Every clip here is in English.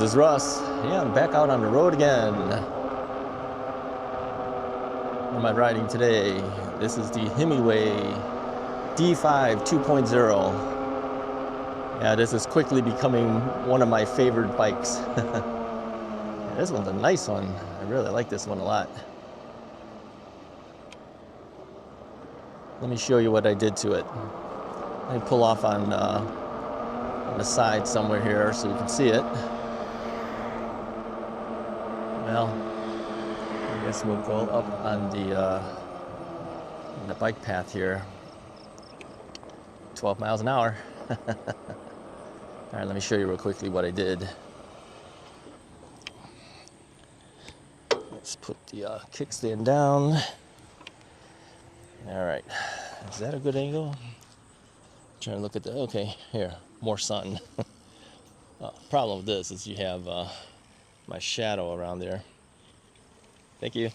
is Russ. Yeah, I'm back out on the road again. What am I riding today? This is the Himiway D5 2.0. Yeah, this is quickly becoming one of my favorite bikes. Yeah, this one's a nice one. I really like this one a lot. Let me show you what I did to it. Let me pull off on the side somewhere here so you can see it. Well, I guess we'll go up on the bike path here. 12 miles an hour. All right, let me show you real quickly what I did. Let's put the kickstand down. All right, is that a good angle? Trying to look at the, okay, here, more sun. Problem with this is you have my shadow around there. Thank you.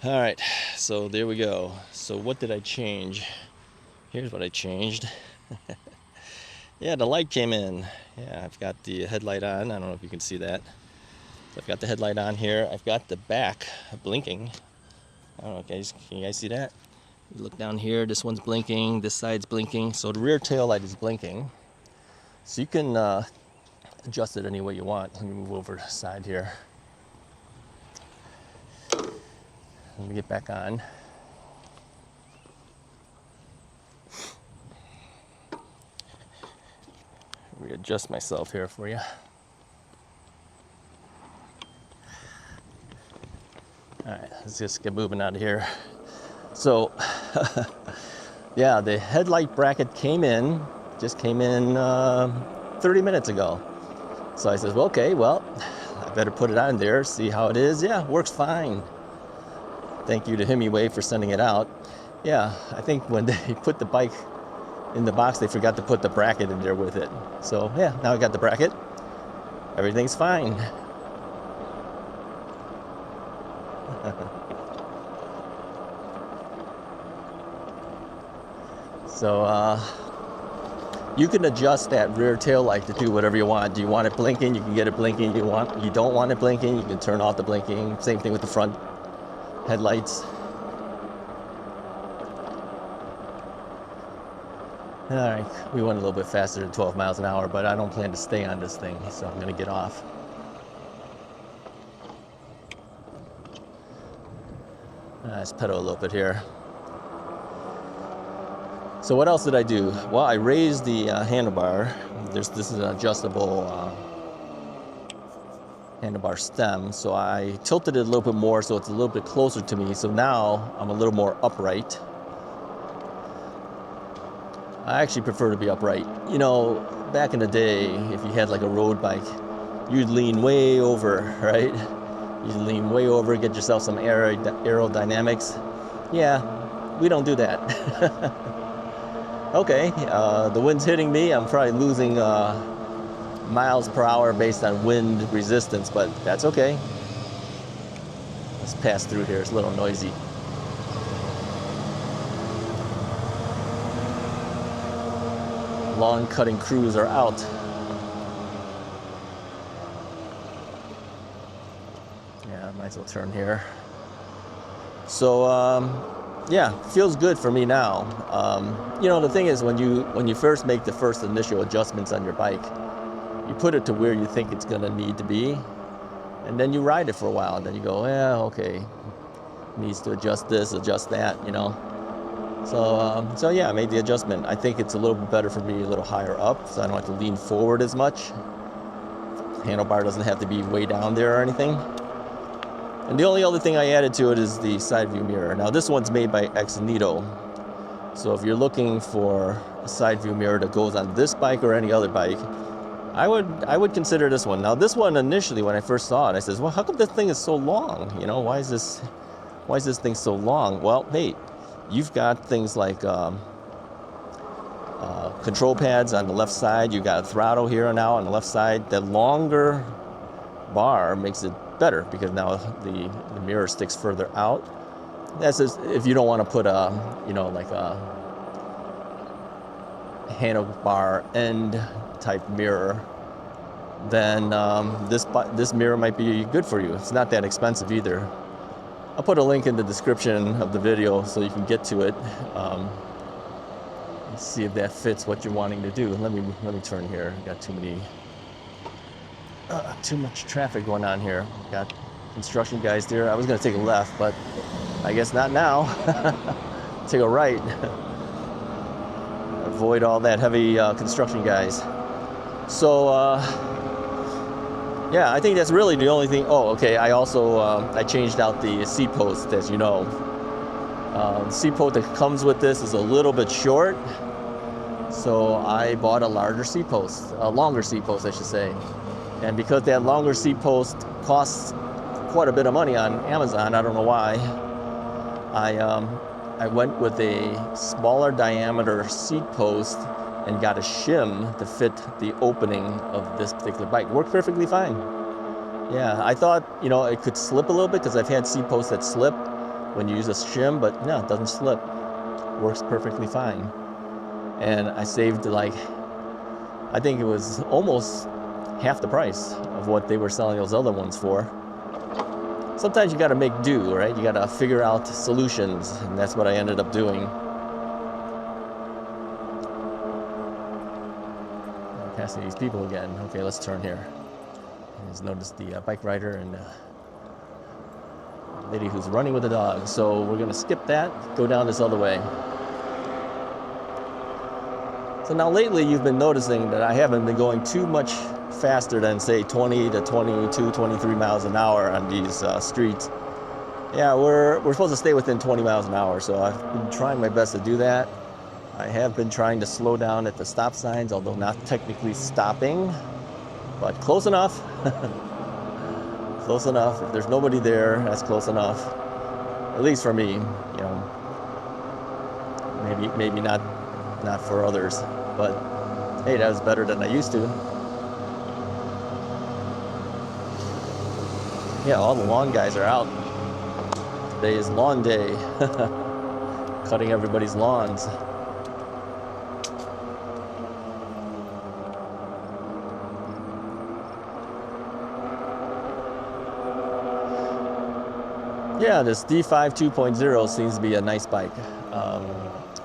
All right, so there we go. So what did I change? Here's what I changed. Yeah, the light came in. Yeah, I've got the headlight on. I don't know if you can see that. So I've got the headlight on here. I've got the back blinking. I don't know, guys, can you guys see that? You look down here, this one's blinking, this side's blinking. So the rear tail light is blinking. So you can adjust it any way you want. Let me move over to the side here. Let me get back on. Readjust myself here for you. All right, let's just get moving out of here. So, yeah, the headlight bracket just came in 30 minutes ago. So I says, well, okay, well, I better put it on there, see how it is. Yeah, works fine. Thank you to Himiway for sending it out. Yeah, I think when they put the bike in the box, they forgot to put the bracket in there with it. So yeah, now I got the bracket. Everything's fine. So you can adjust that rear tail light to do whatever you want. Do you want it blinking? You can get it blinking. You don't want it blinking, you can turn off the blinking. Same thing with the front headlights. All right, we went a little bit faster than 12 miles an hour, but I don't plan to stay on this thing, so I'm gonna get off. Let's pedal a little bit here. So what else did I do? Well, I raised the handlebar. This is an adjustable handlebar stem, so I tilted it a little bit more so it's a little bit closer to me. So now I'm a little more upright. I actually prefer to be upright. You know, back in the day, if you had like a road bike, you'd lean way over, right? You'd lean way over, get yourself some aerodynamics. Yeah, we don't do that. Okay, the wind's hitting me. I'm probably losing miles per hour based on wind resistance, but that's okay. Let's pass through here. It's a little noisy. Lawn cutting crews are out. Yeah, might as well turn here. So yeah, feels good for me now. You know, the thing is, when you first make the first initial adjustments on your bike, you put it to where you think it's gonna need to be, and then you ride it for a while, and then you go, yeah, okay, needs to adjust this, adjust that, you know. So yeah, I made the adjustment. I think it's a little bit better for me a little higher up, so I don't have to lean forward as much. Handlebar doesn't have to be way down there or anything. And the only other thing I added to it is the side view mirror. Now this one's made by XWing. So if you're looking for a side view mirror that goes on this bike or any other bike, I would consider this one. Now this one initially, when I first saw it, I says, well, how come this thing is so long? You know, why is this thing so long? Well, hey, you've got things like control pads on the left side. You've got a throttle here now on the left side. The longer bar makes it better because now the mirror sticks further out. That's just if you don't want to put a, you know, like a handlebar end type mirror then this mirror might be good for you. It's not that expensive either. I'll put a link in the description of the video so you can get to it. Let's see if that fits what you're wanting to do. Let me turn here. Got too much traffic going on here. Got construction guys there. I was gonna take a left, but I guess not now. Take a right. Avoid all that heavy construction guys. So yeah, I think that's really the only thing. Oh, okay. I also I changed out the seat post, as you know. The seat post that comes with this is a little bit short, so I bought a larger seat post, a longer seat post, I should say. And because that longer seat post costs quite a bit of money on Amazon, I don't know why, I went with a smaller diameter seat post and got a shim to fit the opening of this particular bike. Worked perfectly fine. Yeah, I thought, you know, it could slip a little bit because I've had seat posts that slip when you use a shim, but no, it doesn't slip. Works perfectly fine. And I saved like, I think it was almost half the price of what they were selling those other ones for. Sometimes you got to make do, right? You got to figure out solutions, and that's what I ended up doing. Passing these people again. Okay, let's turn here. I just noticed the bike rider and lady who's running with the dog. So we're gonna skip that, go down this other way. So now lately you've been noticing that I haven't been going too much faster than say 20 to 22, 23 miles an hour on these streets. Yeah, we're supposed to stay within 20 miles an hour, so I've been trying my best to do that. I have been trying to slow down at the stop signs, although not technically stopping, but close enough. Close enough. If there's nobody there, that's close enough. At least for me, you know. Maybe not for others, but hey, that was better than I used to. Yeah, all the lawn guys are out. Today is lawn day. Cutting everybody's lawns. Yeah, this D5 2.0 seems to be a nice bike.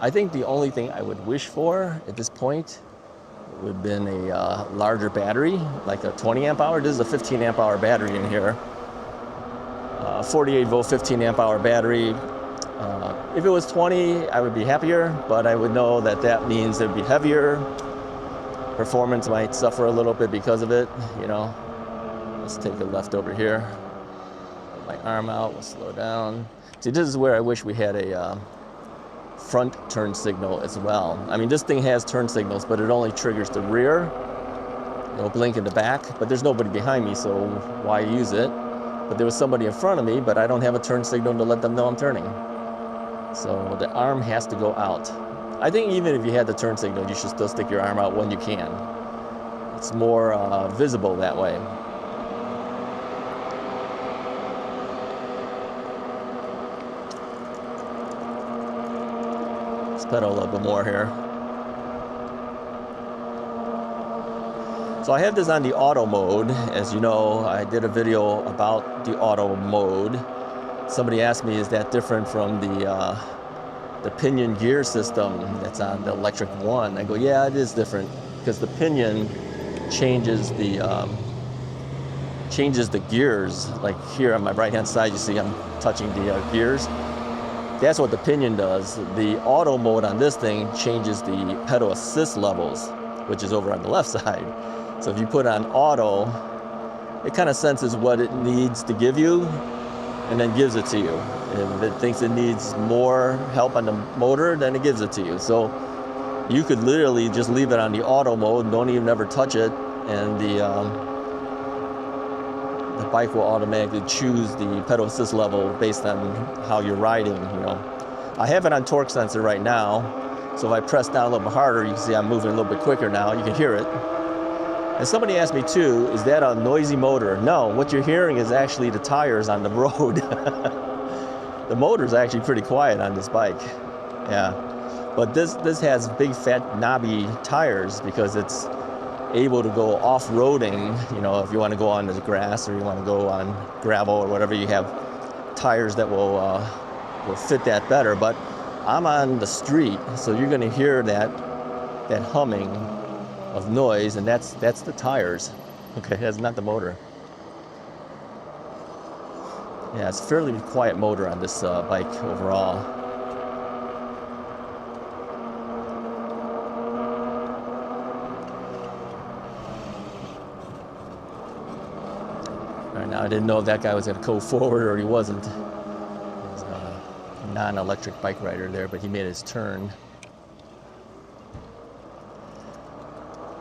I think the only thing I would wish for at this point would have been a larger battery, like a 20 amp hour. This is a 15 amp hour battery in here. 48 volt 15 amp hour battery. If it was 20, I would be happier, but I would know that that means it would be heavier. Performance might suffer a little bit because of it, you know. Let's take a left over here. My arm out, we'll slow down. See, this is where I wish we had a front turn signal as well. I mean, this thing has turn signals, but it only triggers the rear. It'll blink in the back, but there's nobody behind me, so why use it? But there was somebody in front of me, but I don't have a turn signal to let them know I'm turning. So the arm has to go out. I think even if you had the turn signal, you should still stick your arm out when you can. It's more visible that way. Pedal a little bit more here. So I have this on the auto mode. As you know, I did a video about the auto mode. Somebody asked me, is that different from the pinion gear system that's on the electric one? I go, yeah, it is different because the pinion changes the gears. Like here on my right hand side, you see I'm touching the gears. That's what the pinion does. The auto mode on this thing changes the pedal assist levels, which is over on the left side. So if you put on auto, it kind of senses what it needs to give you and then gives it to you. And if it thinks it needs more help on the motor, then it gives it to you. So you could literally just leave it on the auto mode, don't even ever touch it, and the bike will automatically choose the pedal assist level based on how you're riding, you know. I have it on torque sensor right now, so if I press down a little bit harder, you can see I'm moving a little bit quicker now. You can hear it. And somebody asked me too, is that a noisy motor? No, what you're hearing is actually the tires on the road. The motor's actually pretty quiet on this bike. Yeah, but this has big fat knobby tires because it's able to go off-roading, you know, if you want to go on the grass or you want to go on gravel or whatever, you have tires that will fit that better. But I'm on the street, so you're going to hear that humming of noise, and that's the tires. Okay, that's not the motor. Yeah, it's a fairly quiet motor on this bike overall. All right, now I didn't know if that guy was going to go forward or he wasn't. He's a non-electric bike rider there, but he made his turn.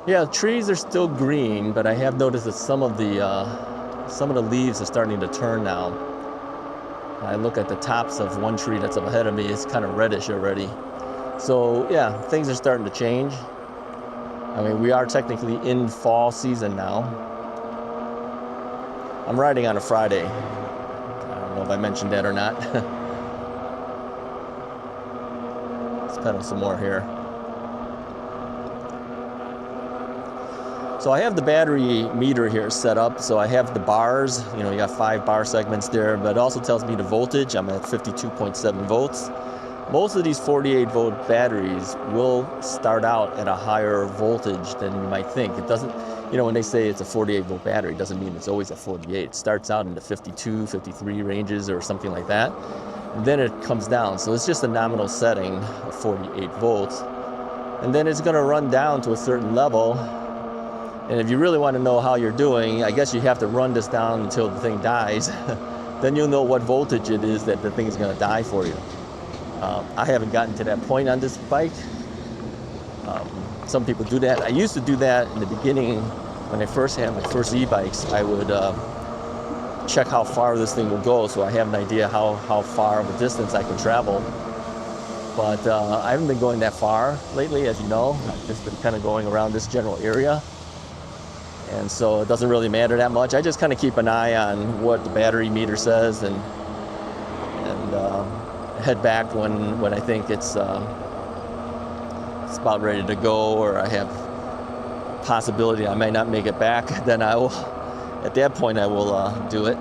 Yeah, the trees are still green, but I have noticed that some of the leaves are starting to turn now. I look at the tops of one tree that's up ahead of me, it's kind of reddish already. So yeah, things are starting to change. I mean, we are technically in fall season now. I'm riding on a Friday. I don't know if I mentioned that or not. Let's pedal some more here. So I have the battery meter here set up. So I have the bars, you know, you got 5 bar segments there, but it also tells me the voltage. I'm at 52.7 volts. Most of these 48 volt batteries will start out at a higher voltage than you might think. It doesn't, you know, when they say it's a 48 volt battery, it doesn't mean it's always a 48. It starts out in the 52, 53 ranges or something like that. And then it comes down. So it's just a nominal setting of 48 volts. And then it's gonna run down to a certain level. And if you really want to know how you're doing, I guess you have to run this down until the thing dies. Then you'll know what voltage it is that the thing is going to die for you. I haven't gotten to that point on this bike. Some people do that. I used to do that in the beginning when I first had my first e-bikes. I would check how far this thing will go, so I have an idea how far of a distance I can travel. But I haven't been going that far lately, as you know. I've just been kind of going around this general area. And so it doesn't really matter that much. I just kind of keep an eye on what the battery meter says and head back when I think it's about ready to go, or I have possibility I may not make it back. Then I will, at that point, I will do it.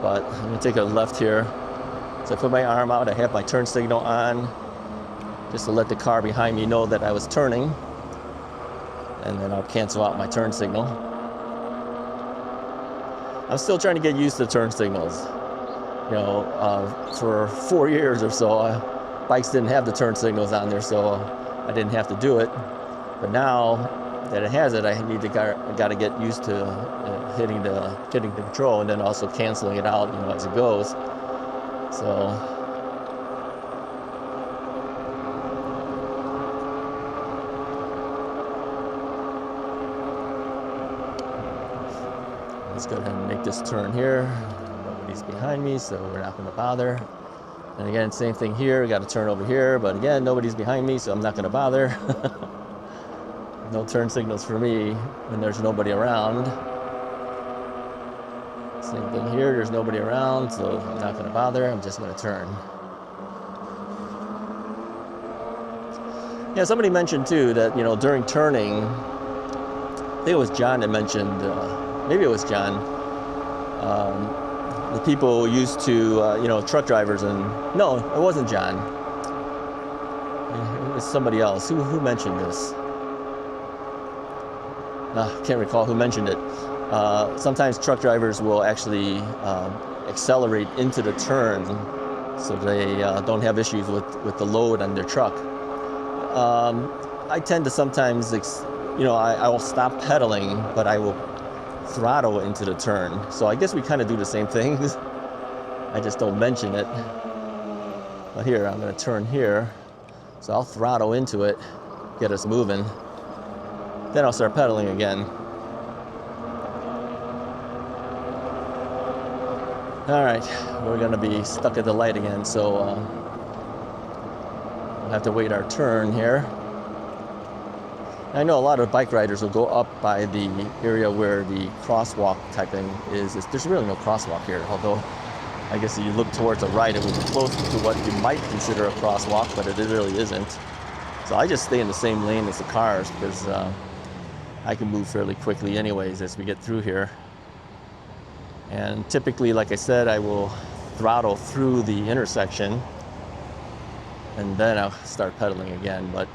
But I'm gonna take a left here. So I put my arm out. I have my turn signal on, just to let the car behind me know that I was turning. And then I'll cancel out my turn signal. I'm still trying to get used to turn signals. You know, for 4 years or so, bikes didn't have the turn signals on there, so I didn't have to do it. But now that it has it, I got to get used to hitting the control and then also canceling it out, you know, as it goes. So. Let's go ahead and make this turn here. Nobody's behind me, so we're not going to bother. And again, same thing here. We got to turn over here, but again, nobody's behind me, so I'm not going to bother. No turn signals for me when there's nobody around. Same thing here. There's nobody around, so I'm not going to bother. I'm just going to turn. Yeah, somebody mentioned too that, you know, during turning, I think it was John that mentioned. Maybe it was John. The people used to, you know, truck drivers and... No, it wasn't John. It was somebody else. Who mentioned this? I can't recall who mentioned it. Sometimes truck drivers will actually accelerate into the turn so they don't have issues with the load on their truck. I tend to sometimes, you know, I will stop pedaling, but I will throttle into the turn. So I guess we kind of do the same things. I just don't mention it. But here, I'm going to turn here. So I'll throttle into it, get us moving. Then I'll start pedaling again. All right, we're going to be stuck at the light again, so we'll have to wait our turn here. I know a lot of bike riders will go up by the area where the crosswalk type thing is. There's really no crosswalk here, although I guess if you look towards the right, it would be close to what you might consider a crosswalk, but it really isn't. So I just stay in the same lane as the cars because I can move fairly quickly anyways as we get through here. And typically, like I said, I will throttle through the intersection and then I'll start pedaling again, but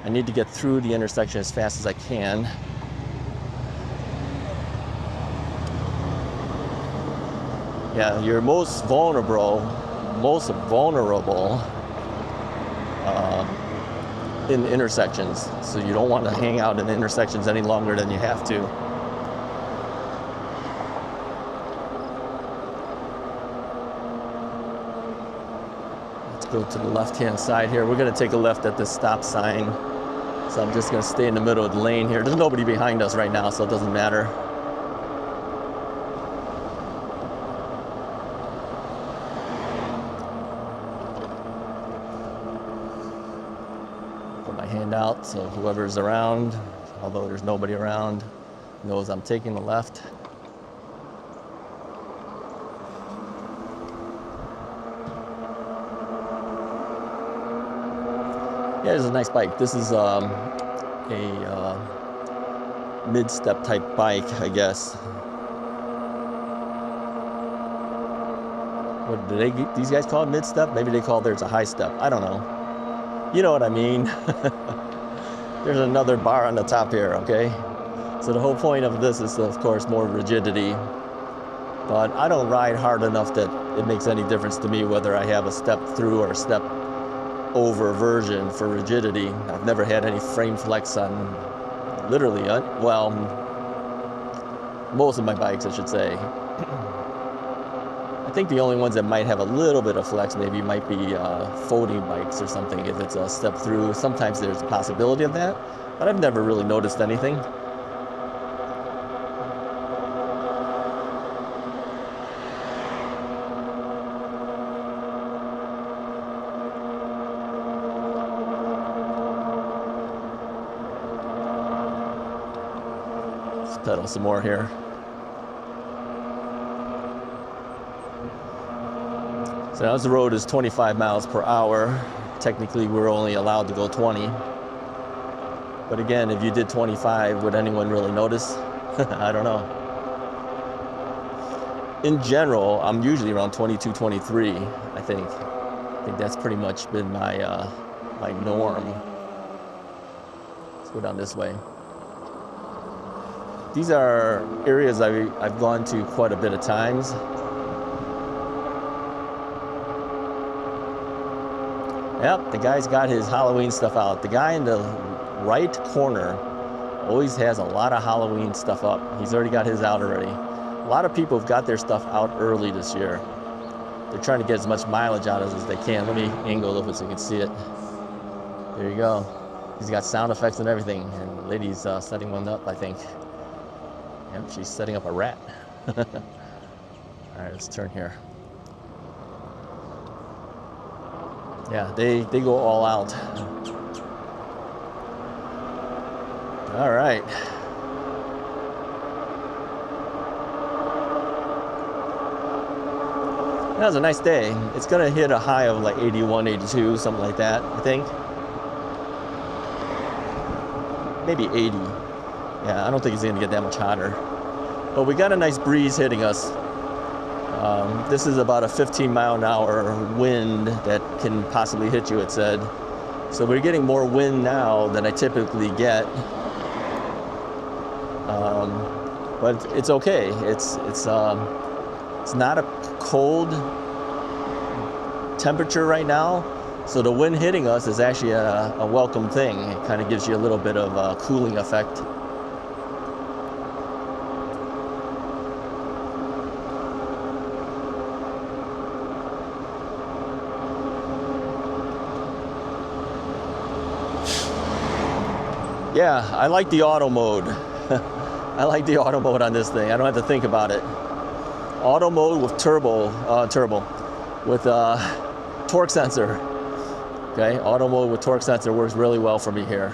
I need to get through the intersection as fast as I can. Yeah, you're most vulnerable in intersections, so you don't want to hang out in intersections any longer than you have to. Let's go to the left-hand side here. We're going to take a left at this stop sign, so I'm just going to stay in the middle of the lane here. There's nobody behind us right now, so it doesn't matter. Out so whoever's around, although there's nobody around, knows I'm taking the left. Yeah, it's a nice bike. This is a mid-step type bike, I guess. What do these guys call it, mid-step? Maybe they call theirs a high step. I don't know. You know what I mean. There's another bar on the top here, okay? So the whole point of this is, of course, more rigidity. But I don't ride hard enough that it makes any difference to me whether I have a step through or a step over version for rigidity. I've never had any frame flex on literally, well, most of my bikes, I should say. I think the only ones that might have a little bit of flex maybe might be folding bikes or something. If it's a step through, sometimes there's a possibility of that, but I've never really noticed anything. Let's pedal some more here. So now the road is 25 miles per hour. Technically, we're only allowed to go 20. But again, if you did 25, would anyone really notice? I don't know. In general, I'm usually around 22, 23, I think. I think that's pretty much been my my norm. Let's go down this way. These are areas I've gone to quite a bit of times. Yep, the guy's got his Halloween stuff out. The guy in the right corner always has a lot of Halloween stuff up. He's already got his out already. A lot of people have got their stuff out early this year. They're trying to get as much mileage out of it as they can. Let me angle a little bit so you can see it. There you go. He's got sound effects and everything. And the lady's setting one up, I think. Yep, she's setting up a rat. All right, let's turn here. Yeah, they go all out. All right. That was a nice day. It's gonna hit a high of like 81, 82, something like that, I think. Maybe 80. Yeah, I don't think it's gonna get that much hotter. But we got a nice breeze hitting us. This is about a 15-mile-an-hour wind that can possibly hit you, it said. So we're getting more wind now than I typically get. But it's okay. It's not a cold temperature right now, so the wind hitting us is actually a welcome thing. It kind of gives you a little bit of a cooling effect. Yeah, I like the auto mode. I like the auto mode on this thing. I don't have to think about it. Auto mode with with torque sensor. Okay, auto mode with torque sensor works really well for me here.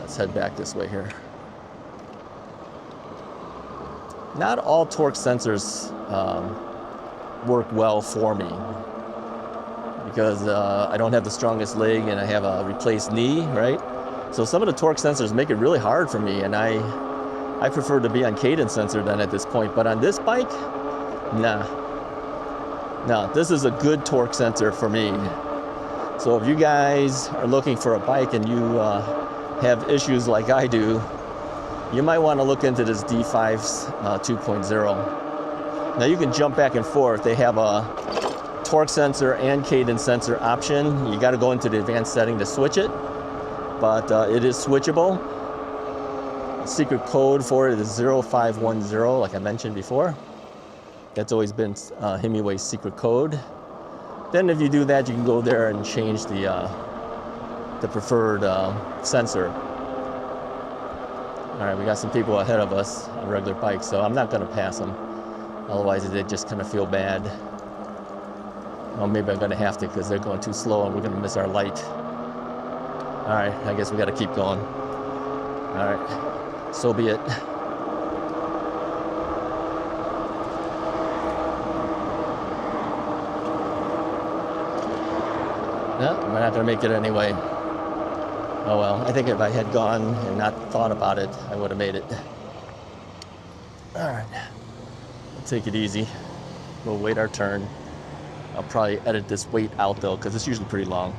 Let's head back this way here. Not all torque sensors work well for me, because I don't have the strongest leg and I have a replaced knee, right? So some of the torque sensors make it really hard for me, and I prefer to be on cadence sensor than at this point. But on this bike, nah. No, this is a good torque sensor for me. So if you guys are looking for a bike and you have issues like I do, you might want to look into this D5's 2.0. Now you can jump back and forth. They have a torque sensor and cadence sensor option. You got to go into the advanced setting to switch it, but it is switchable. The secret code for it is 0510, like I mentioned before. That's always been Himiway's secret code. Then if you do that, you can go there and change the preferred sensor. All right, we got some people ahead of us on regular bikes, so I'm not gonna pass them. Otherwise, they just kind of feel bad. Well, maybe I'm gonna have to because they're going too slow and we're gonna miss our light. All right, I guess we gotta keep going. All right, so be it. No, we're not gonna make it anyway. Oh well, I think if I had gone and not thought about it, I would have made it. All right, we'll take it easy. We'll wait our turn. I'll probably edit this wait out though, because it's usually pretty long.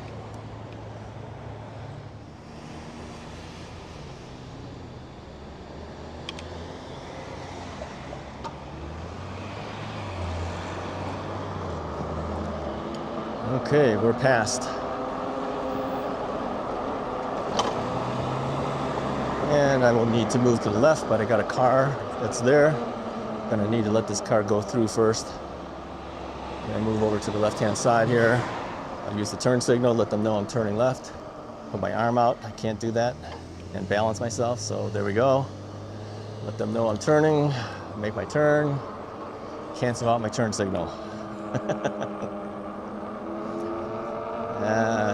Okay, we're past. And I will need to move to the left, but I got a car that's there. Gonna need to let this car go through first. And move over to the left-hand side here. I'll use the turn signal, let them know I'm turning left. Put my arm out, I can't do that, and balance myself, so there we go. Let them know I'm turning, make my turn, cancel out my turn signal.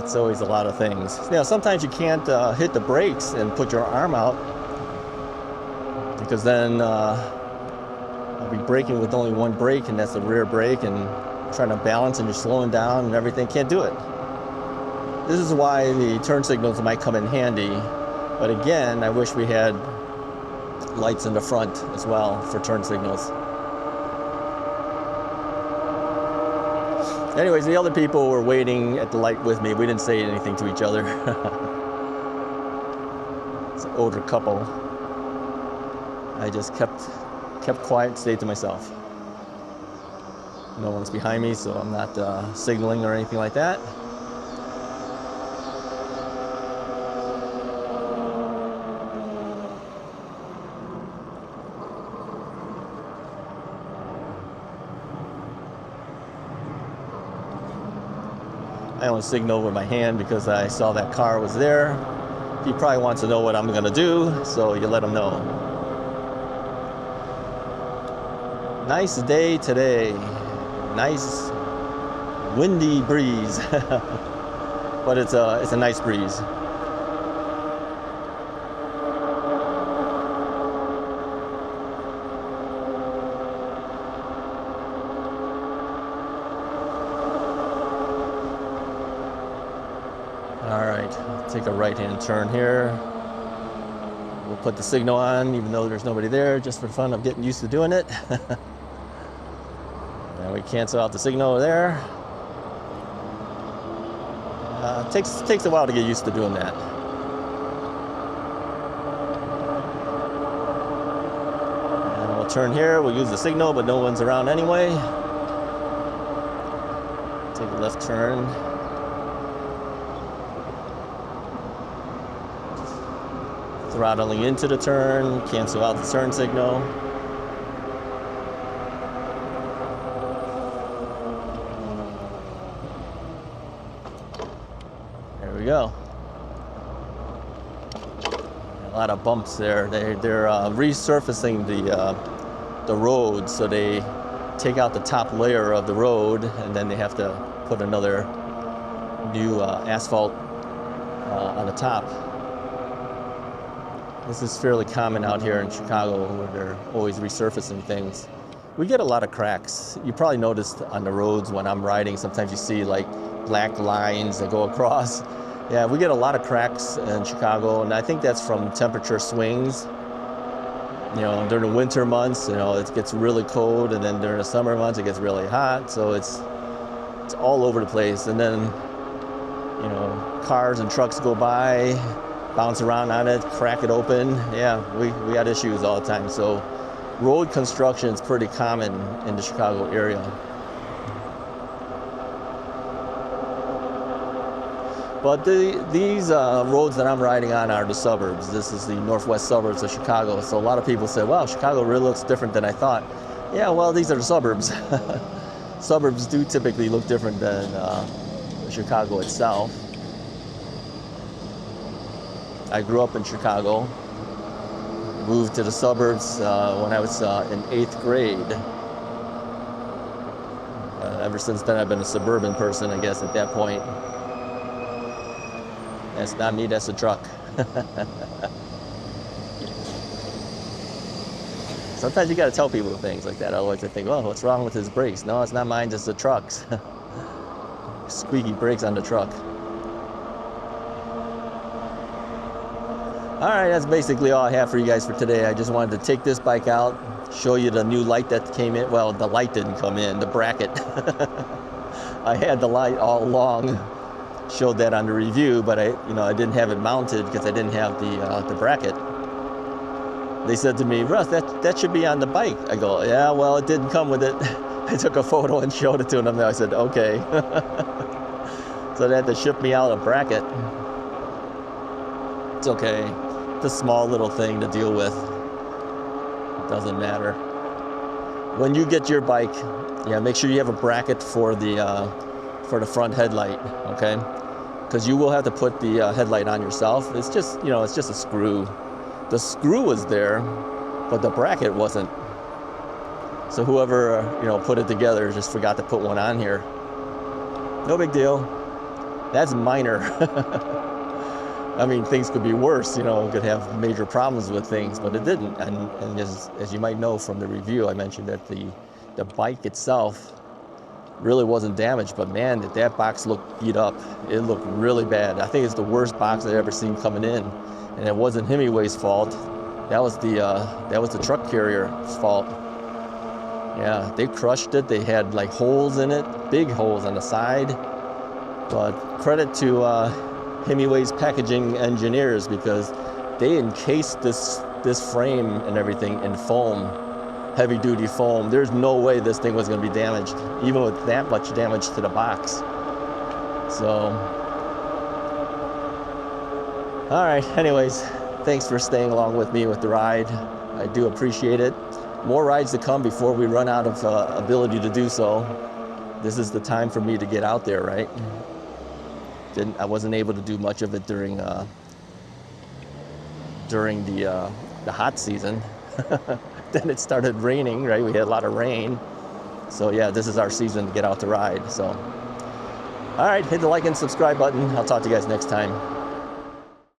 It's always a lot of things. You know, sometimes you can't hit the brakes and put your arm out because then I'll be braking with only one brake, and that's the rear brake, and trying to balance and you're slowing down and everything. Can't do it. This is why the turn signals might come in handy. But again, I wish we had lights in the front as well for turn signals. Anyways, the other people were waiting at the light with me. We didn't say anything to each other. It's an older couple. I just kept quiet, stayed to myself. No one's behind me, so I'm not signaling or anything like that. I only signal with my hand because I saw that car was there. He probably wants to know what I'm gonna do, so you let him know. Nice day today. Nice windy breeze, but it's a nice breeze. Take a right-hand turn here. We'll put the signal on even though there's nobody there, just for fun of getting used to doing it. And we cancel out the signal there. Takes a while to get used to doing that. And we'll turn here, we'll use the signal, but no one's around anyway. Take a left turn. Throttling into the turn, cancel out the turn signal. There we go. A lot of bumps there. They're resurfacing the road, so they take out the top layer of the road, and then they have to put another new asphalt on the top. This is fairly common out here in Chicago, where they're always resurfacing things. We get a lot of cracks. You probably noticed on the roads when I'm riding, sometimes you see like black lines that go across. Yeah, we get a lot of cracks in Chicago, and I think that's from temperature swings. You know, during the winter months, you know, it gets really cold, and then during the summer months, it gets really hot. So it's all over the place. And then, you know, cars and trucks go by, bounce around on it, crack it open. Yeah, we got issues all the time. So road construction is pretty common in the Chicago area. But these roads that I'm riding on are the suburbs. This is the northwest suburbs of Chicago. So a lot of people say, wow, Chicago really looks different than I thought. Yeah, well, these are the suburbs. Suburbs do typically look different than Chicago itself. I grew up in Chicago, moved to the suburbs when I was in 8th grade. Ever since then, I've been a suburban person, I guess, at that point. That's not me, that's a truck. Sometimes you gotta tell people things like that, otherwise they think, well, what's wrong with his brakes? No, it's not mine, it's the truck's. Squeaky brakes on the truck. All right, that's basically all I have for you guys for today. I just wanted to take this bike out, show you the new light that came in. Well, the light didn't come in, the bracket. I had the light all along. Showed that on the review, but I didn't have it mounted because I didn't have the bracket. They said to me, Russ, that should be on the bike. I go, yeah, well, it didn't come with it. I took a photo and showed it to them. I said, okay. So they had to ship me out a bracket. It's okay. It's a small little thing to deal with. It doesn't matter. When you get your bike, yeah, make sure you have a bracket for the front headlight, okay? Because you will have to put the headlight on yourself. It's just, it's just a screw. The screw was there, but the bracket wasn't. So whoever, put it together just forgot to put one on here. No big deal. That's minor. I mean, things could be worse, could have major problems with things, but it didn't. And as you might know from the review, I mentioned that the bike itself really wasn't damaged, but man, that box looked beat up. It looked really bad. I think it's the worst box I've ever seen coming in, and it wasn't Himiway's fault. That was the truck carrier's fault. Yeah, they crushed it. They had like holes in it, big holes on the side. But credit to Himiway's packaging engineers, because they encased this frame and everything in foam. Heavy duty foam. There's no way this thing was going to be damaged, even with that much damage to the box. So, all right, anyways, thanks for staying along with me with the ride. I do appreciate it. More rides to come before we run out of ability to do so. This is the time for me to get out there, right? I wasn't able to do much of it during the hot season. Then it started raining, right? We had a lot of rain. So yeah, this is our season to get out to ride. So, all right, hit the like and subscribe button. I'll talk to you guys next time.